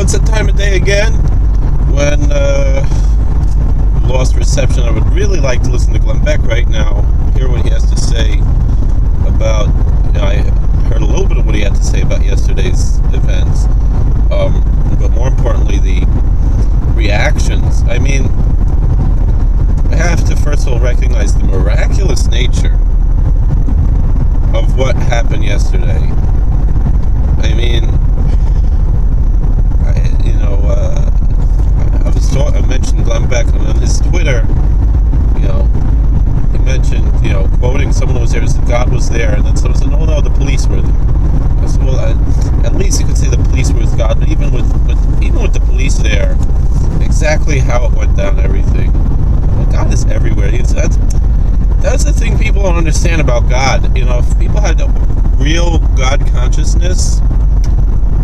it's that time of day again when lost reception. I would really like to listen to Glenn Beck right now, hear what he has to say about, I heard a little bit of what he had to say about yesterday's events, but more importantly, the reactions. I mean, I have to first of all recognize the miraculous nature of what happened yesterday. I mean, I mentioned Glenn Beck on his Twitter. He mentioned, quoting someone who was there, and said God was there, and then someone said, no, the police were there. I said, well, at least you could say the police were with God, but even with the police there, exactly how it went down, everything. Well, God is everywhere. That's the thing people don't understand about God. If people had a real God consciousness,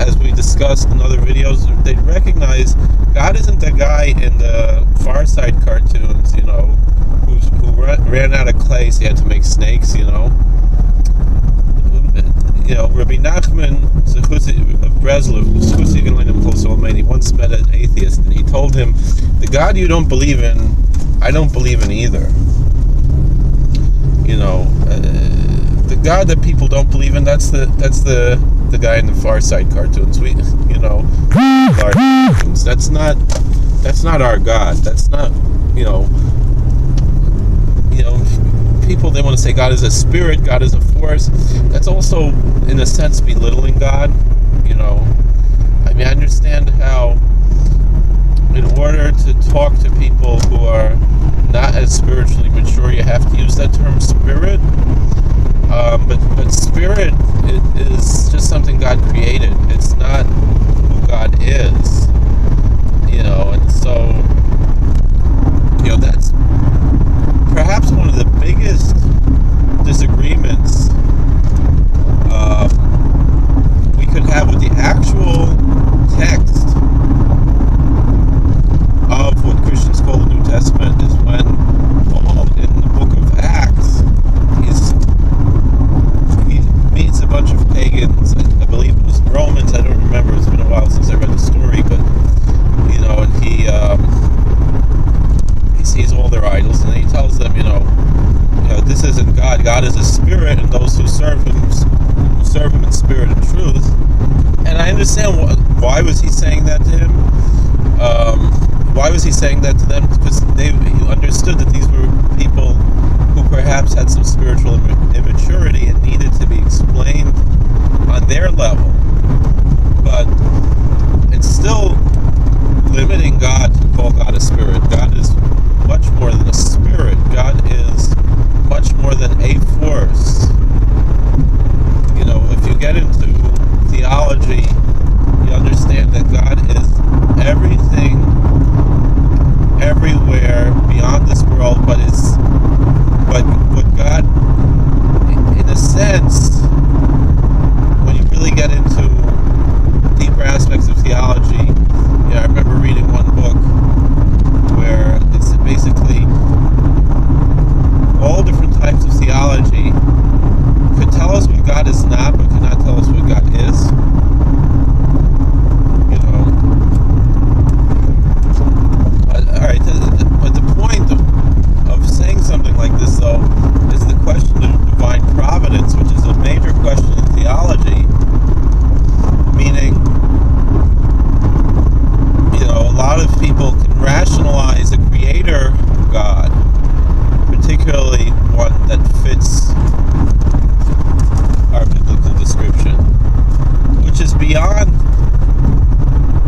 as we discussed in other videos, they'd recognize God isn't the guy in the Far Side cartoons, who ran out of clay, so he had to make snakes, Rabbi Nachman of Breslov, he once met an atheist, and he told him, the God you don't believe in, I don't believe in either. The God that people don't believe in, that's the guy in the Far Side cartoons. Cartoons. That's not our God. That's not, people, they want to say God is a spirit, God is a force. That's also, in a sense, belittling God. I understand how, in order to talk to people who are not as spiritually mature, you have to use that term spirit. But spirit is just something God created. It's not who God is. And so, that's perhaps one of the biggest disagreements we could have with the actual text of what Christians call the New Testament, is when Paul, in the book of Acts, he meets a bunch of pagans. I believe it was Romans. I don't remember. It's been a while since I read the story, but and he sees all their idols, and then he tells them, this isn't God. God is a spirit, and those who serve him in spirit and truth. And I understand why was he saying that to him. Why was he saying that to them? Because he understood that these were people who perhaps had some spiritual immaturity and needed to be explained on their level. But it's still limiting God to call God a spirit. God is much more than a spirit. God is much more than a force. If you get into theology, you understand that God is everything, everywhere, beyond this world, but what God, in a sense, when you really get into deeper aspects of theology, I remember reading one book where it's basically all different types of theology could tell us what God is not, but cannot tell us what God is. But the point of saying something like this, though, is the question of divine providence, which is a major question in theology, meaning, a lot of people can rationalize a creator God, particularly one that fits our biblical description, which is beyond,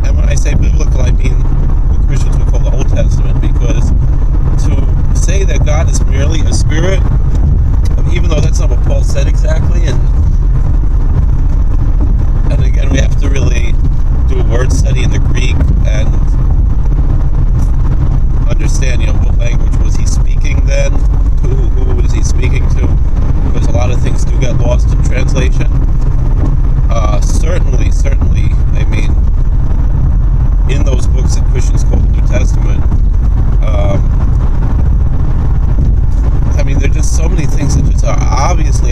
and when I say biblical, I mean what Christians would call the Old Testament, because to say that God is merely a spirit, even though that's not what Paul said exactly, and again, we have to really do a word study in the Greek and understand, what language was he speaking then? Who was he speaking to? Because a lot of things do get lost in translation. Certainly, I mean, in those books that Christians call the New Testament, there are just so many things that just are obviously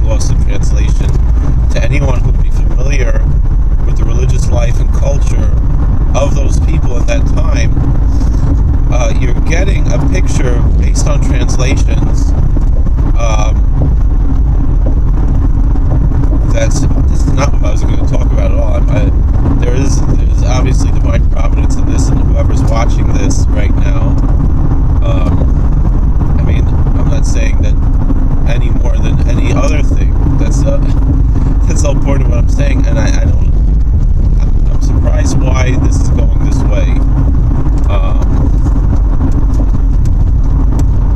lost in translation to anyone who would be familiar with the religious life and culture translations. This is not what I was going to talk about at all. There's obviously divine providence in this, and whoever's watching this right now, I mean, I'm not saying that any more than any other thing. That's the whole point of what I'm saying, and I'm surprised why this is going this way.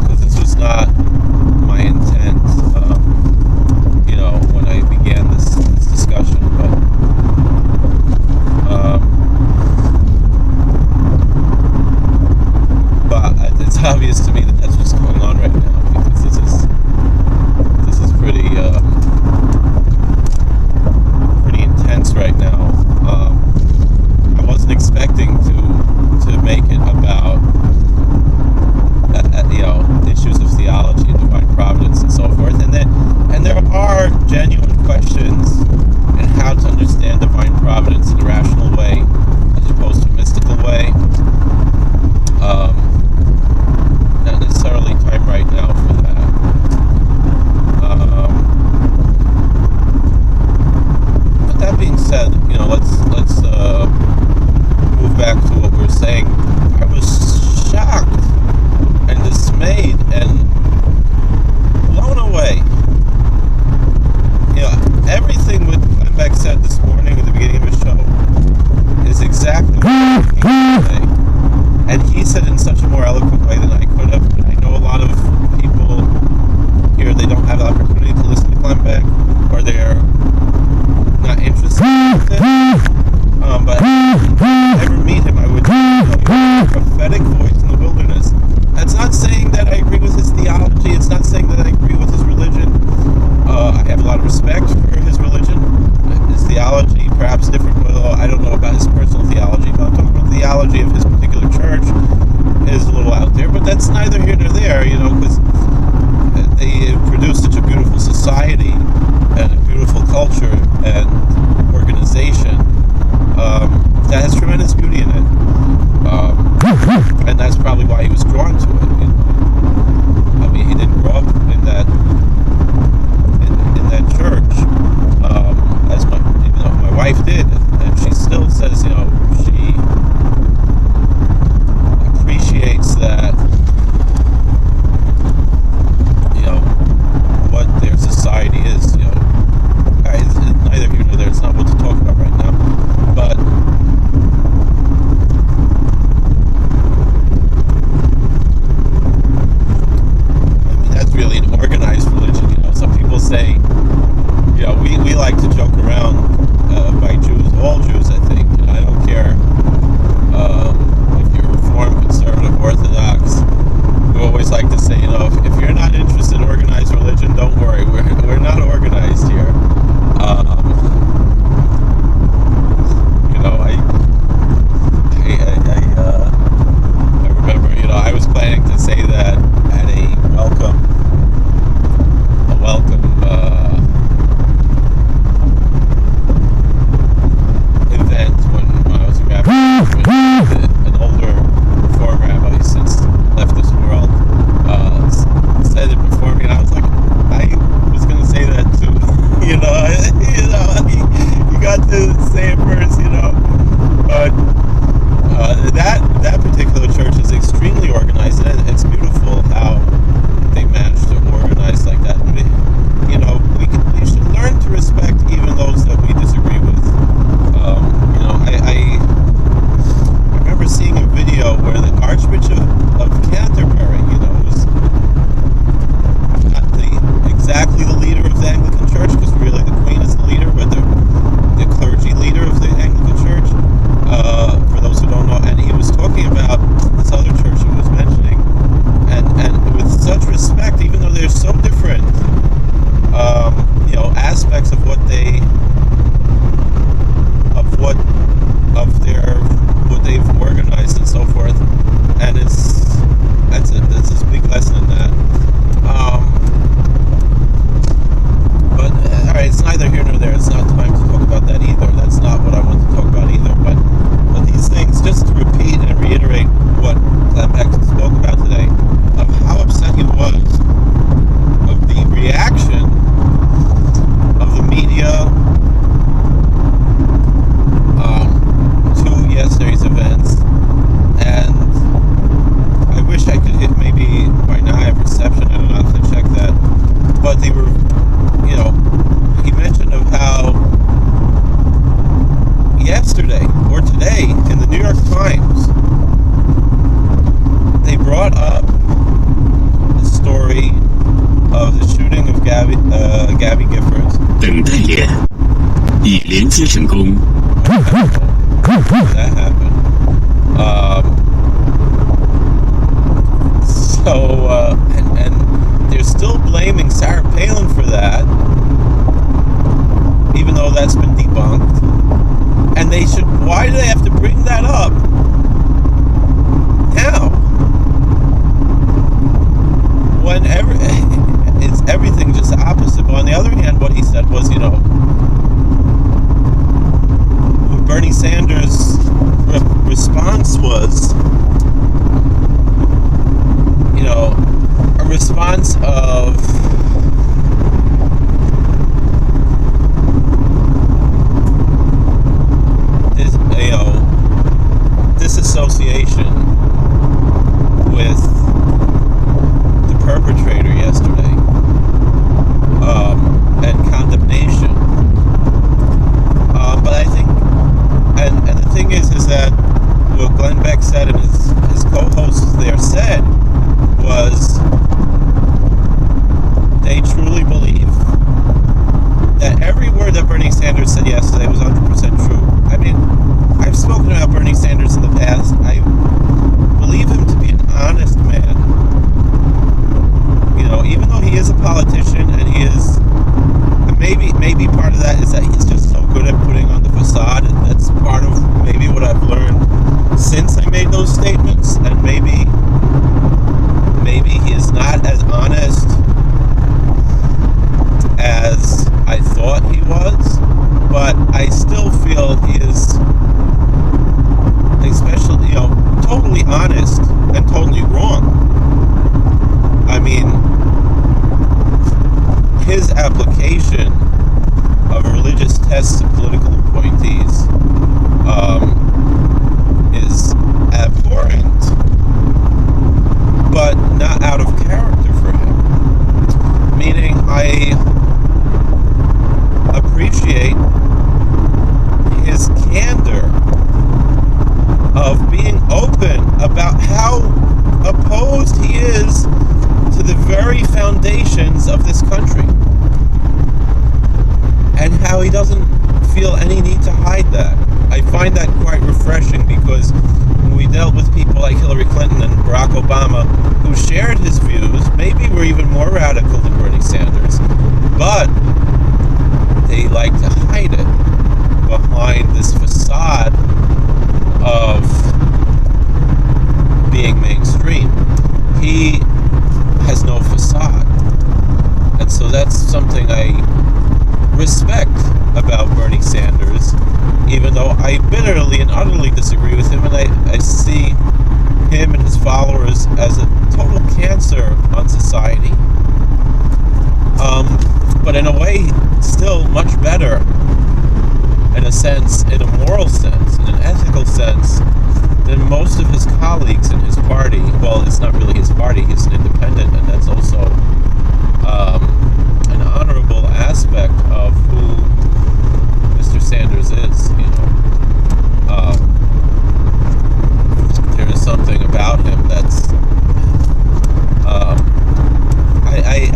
Because this was not 次成功。That happened. And they're still blaming Sarah Palin for that, even though that's been debunked. And why do they have to bring that up now? It's everything just the opposite. But on the other hand, what he said was, Bernie Sanders' response was, a response of disassociation with the perpetrator yesterday, and condemnation. But I think, and the thing is that what Glenn Beck said and his co-hosts there said was they truly believe that every word that Bernie Sanders said yesterday was 100% true. I mean, I've spoken about Bernie Sanders in the past. I believe him to be an honest man. Even though he is a politician and he is, maybe part of that is that he's just so good at putting on the facade. And that's part of maybe what I've learned since I made those statements. And maybe he is not as honest as I thought he was, but I still feel he is, especially, totally honest and totally wrong. I mean, his application of religious tests to political appointees is abhorrent, but not out of character for him. Meaning, I appreciate his candor of being open about how opposed he is to the very foundations of this country, and how he doesn't feel any need to hide that. I find that quite refreshing, because when we dealt with people like Hillary Clinton and Barack Obama, who shared his views, maybe were even more radical than Bernie Sanders, but they like to hide it behind this facade of being mainstream. He has no facade, and so that's something I respect about Bernie Sanders, even though I bitterly and utterly disagree with him, and I see him and his followers as a total cancer on society. But in a way, still much better, in a sense, in a moral sense, in an ethical sense, than most of his colleagues in his party. Well, it's not really his party, he's an independent, and that's also an honorable aspect of who Mr. Sanders is, there is something about him that's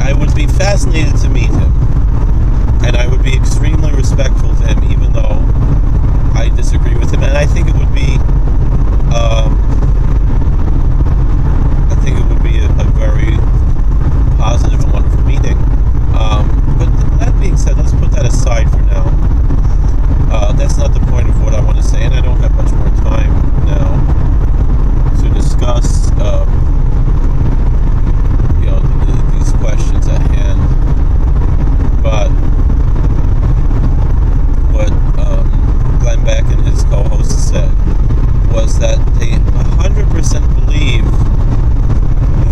I would be fascinated to meet him, and I would be extremely respectful to him, even though I disagree with him, and I think it would be a very positive and wonderful meeting. But that being said, let's put that aside for now. That's not the point of what I want to say, and I don't have much more time now to discuss these questions at hand. But what Glenn Beck and his co-host said was that they 100% believe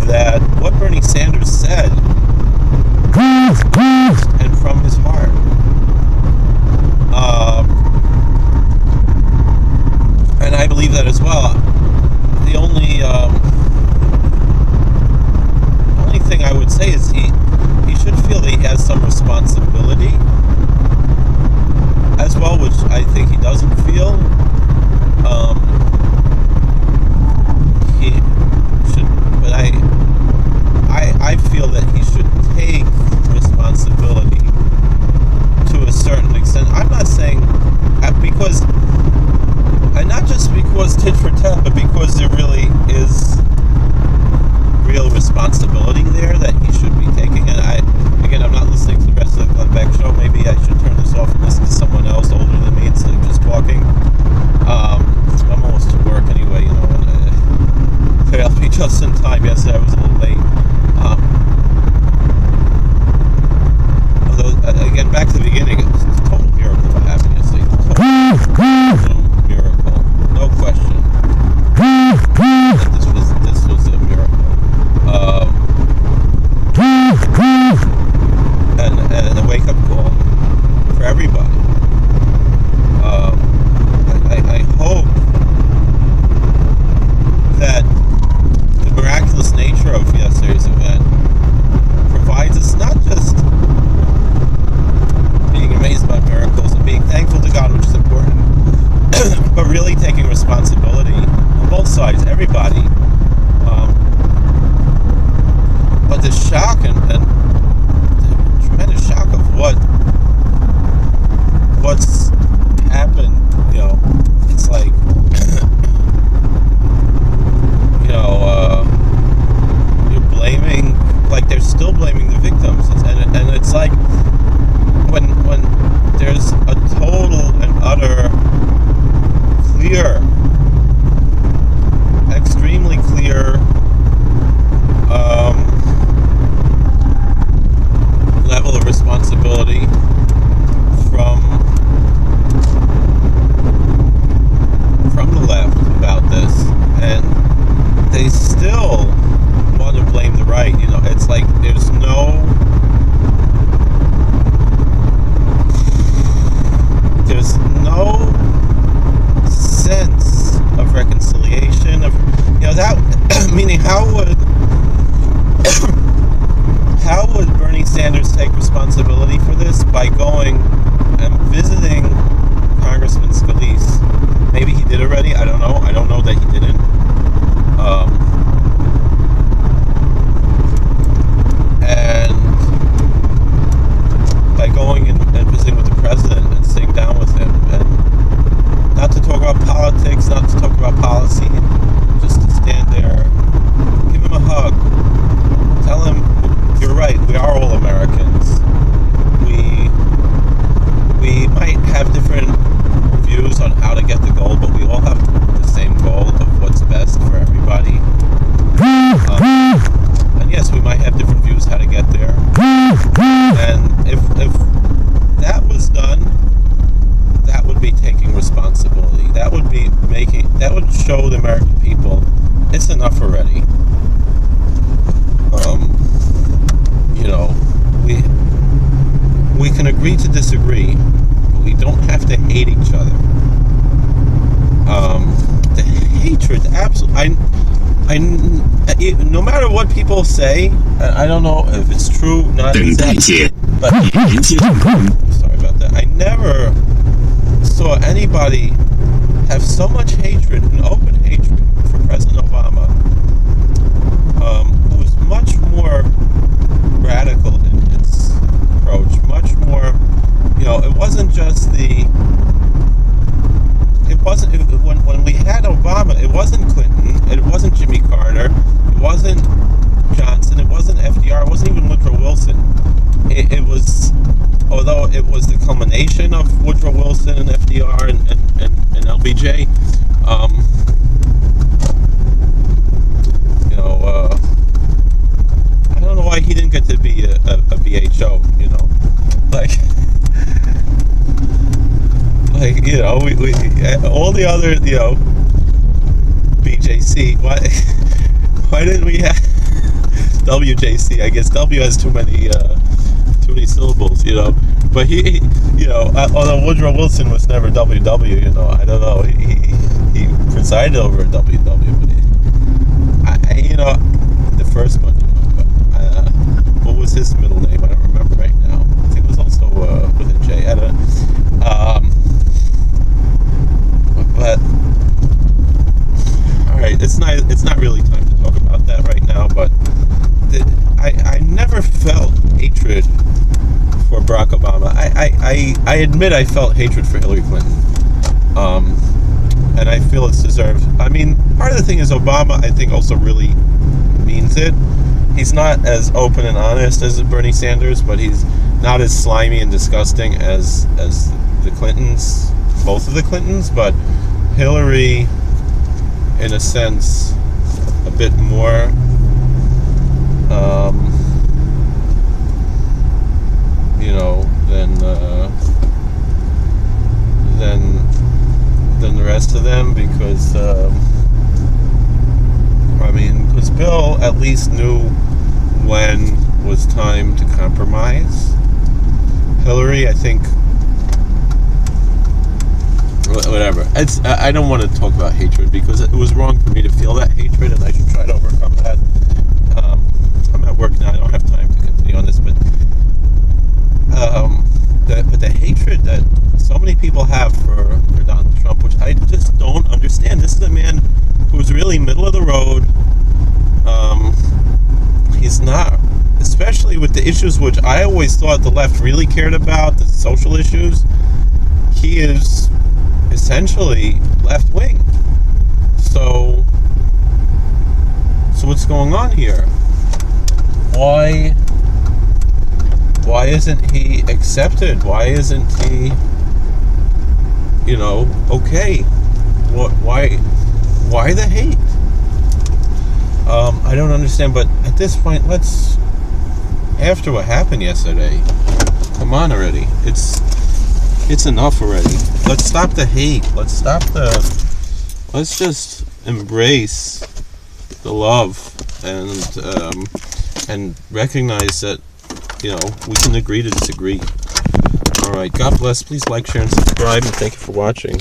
that what Bernie Sanders said, and from his heart, and I believe that as well. The only thing I would say is he should feel that he has some responsibility as well, which I think he doesn't feel. He should, but I feel that he should take responsibility to a certain extent. I'm not saying taking responsibility on both sides, everybody. But the shock and the tremendous shock of what's happened, it's like, you're blaming, like they're still blaming the victims, and it's like when there's a total and utter clear, extremely clear level of responsibility from the left about this, and they still want to blame the right. It's like there's no sense of reconciliation, of that meaning how would Bernie Sanders take responsibility for this? By going and visiting Congressman Scalise. Maybe he did already, I don't know that he didn't. And by going and visiting with the president and sitting down with him, and not to talk about politics, not to talk about policy, just to stand there, give him a hug, tell him, you're right, we are all Americans. We might have different views on how to get the goal, but we all have the same goal of what's best for everybody. And yes, we might have different views how to get there. And if that was done, that would be taking responsibility. That would show the American people it's enough already. We can agree to disagree, but we don't have to hate each other. The hatred, absolutely. No matter what people say, I don't know if it's true, not exactly, but sorry about that. I never saw anybody have so much hatred, and open hatred, for President Obama, who was much more radical in its approach, much more, it wasn't just when we had Obama, it wasn't Clinton, it wasn't Jimmy Carter, it wasn't Johnson, it wasn't FDR, it wasn't even Woodrow Wilson. It was, although it was the culmination of Woodrow Wilson and FDR and LBJ, I don't know why he didn't get to be a BHO, we all the other, BJC, why didn't we have WJC? I guess W has too many syllables, but he although Woodrow Wilson was never WW, I don't know, he presided over WW, but the first one, but what was his middle name? I don't remember right now. I think it was also with a J. I don't but all right, it's not really time to talk about that right now, but I never felt hatred for Barack Obama. I admit I felt hatred for Hillary Clinton, and I feel it's deserved. I mean, part of the thing is Obama, I think, also really means it. He's not as open and honest as Bernie Sanders, but he's not as slimy and disgusting as the Clintons, both of the Clintons, but Hillary, in a sense, a bit more than the rest of them, because because Bill at least knew when was time to compromise. Hillary, I think, whatever. I don't want to talk about hatred, because it was wrong for me to feel that hatred, and I should try to overcome that. I'm at work now. I don't have time to continue on this, but the hatred that so many many people have for Donald Trump, which I just don't understand. This is a man who's really middle of the road. He's not, especially with the issues which I always thought the left really cared about, the social issues. He is essentially left-wing. So what's going on here? Why isn't he accepted? Why isn't he, okay? Why the hate? I don't understand, but at this point, after what happened yesterday, come on already. It's enough already. Let's stop the hate. Let's just embrace the love and recognize that, we can agree to disagree. All right. God bless. Please like, share, and subscribe, and thank you for watching.